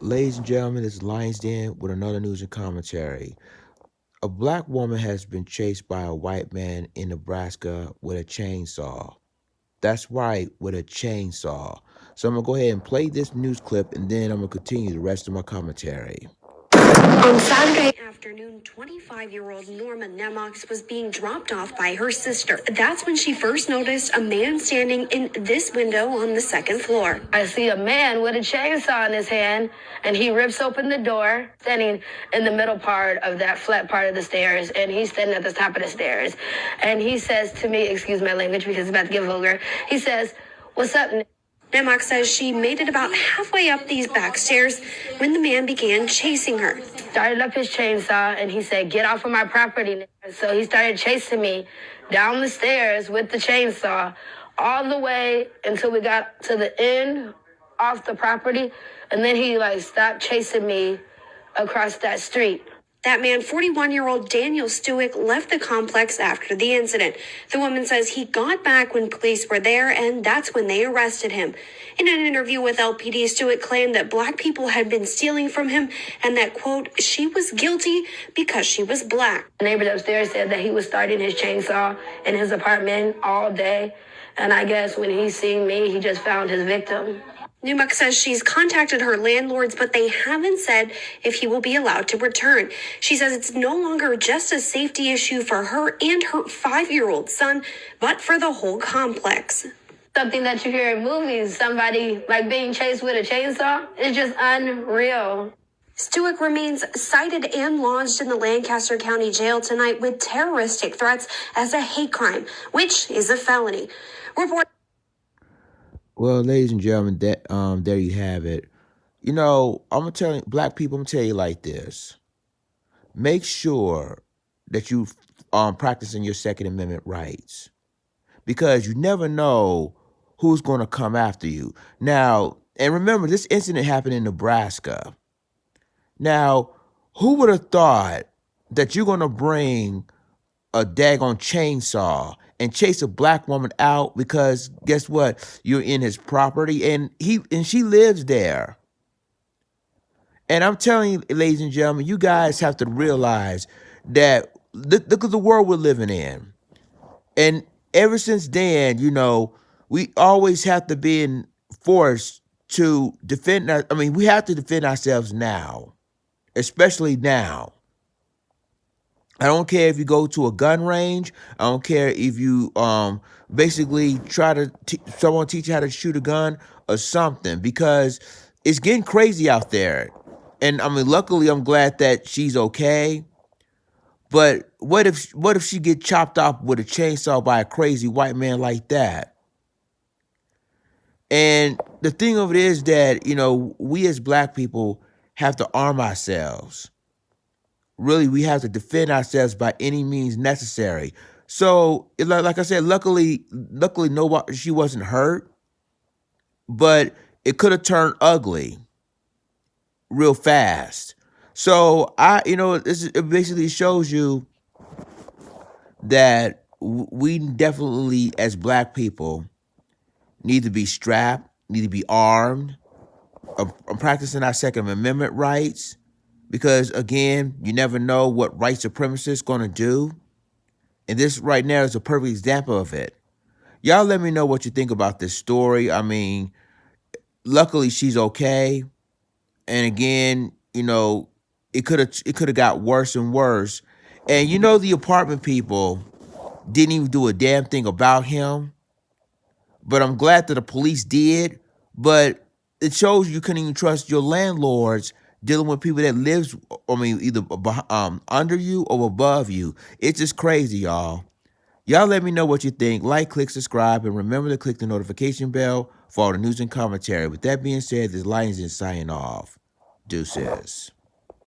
Ladies and gentlemen, this is Lions Den with another news and commentary. A black woman has been chased by a white man in Nebraska with a chainsaw. That's right, with a chainsaw. So I'm going to go ahead and play this news clip and then I'm going to continue the rest of my commentary. On Saturday afternoon, 25-year-old Norma Nemox was being dropped off by her sister. That's when she first noticed a man standing in this window on the second floor. I see a man with a chainsaw in his hand, and he rips open the door, standing in the middle part of that flat part of the stairs, and he's standing at the top of the stairs. And he says to me, excuse my language because it's about to get vulgar, he says, "What's up, Nemox says she made it about halfway up these back stairs when the man began chasing her. Started up his chainsaw, and he said, "Get off of my property." So he started chasing me down the stairs with the chainsaw all the way until we got to the end off the property. And then he stopped chasing me across that street. That man, 41-year-old Daniel Stewick, left the complex after the incident. The woman says he got back when police were there, and that's when they arrested him. In an interview with LPD, Stewick claimed that black people had been stealing from him and that, quote, she was guilty because she was black. The neighbor upstairs said that he was starting his chainsaw in his apartment all day. And I guess when he seen me, he just found his victim. Newmark says she's contacted her landlords, but they haven't said if he will be allowed to return. She says it's no longer just a safety issue for her and her 5-year-old son, but for the whole complex. Something that you hear in movies, somebody being chased with a chainsaw, is just unreal. Stewick remains cited and lodged in the Lancaster County Jail tonight with terroristic threats as a hate crime, which is a felony. Well, ladies and gentlemen, there you have it. I'm gonna tell you, black people, I'm gonna tell you like this. Make sure that you practicing your Second Amendment rights, because you never know who's gonna come after you. Now, and remember, this incident happened in Nebraska. Now, who would have thought that you're gonna bring a daggone chainsaw and chase a black woman out because guess what? You're in his property and she lives there. And I'm telling you, ladies and gentlemen, you guys have to realize that look at the world we're living in. And ever since then, we always have to be forced to defend. We have to defend ourselves now, especially now. I don't care if you go to a gun range. I don't care if you basically try to someone teach you how to shoot a gun or something, because it's getting crazy out there. And luckily, I'm glad that she's okay. But what if she get chopped off with a chainsaw by a crazy white man like that? And the thing of it is that we as black people have to arm ourselves. Really, we have to defend ourselves by any means necessary. So, like I said, luckily, nobody, she wasn't hurt, but it could have turned ugly real fast. So, it basically shows you that we definitely, as black people, need to be strapped, need to be armed, practicing our Second Amendment rights. Because, again, you never know what white supremacists going to do. And this right now is a perfect example of it. Y'all let me know what you think about this story. Luckily she's okay. And again, it could have got worse and worse. And the apartment people didn't even do a damn thing about him. But I'm glad that the police did. But it shows you couldn't even trust your landlords dealing with people that lives, either under you or above you. It's just crazy, y'all. Y'all let me know what you think. Like, click, subscribe, and remember to click the notification bell for all the news and commentary. With that being said, this Lions is signing off. Deuces.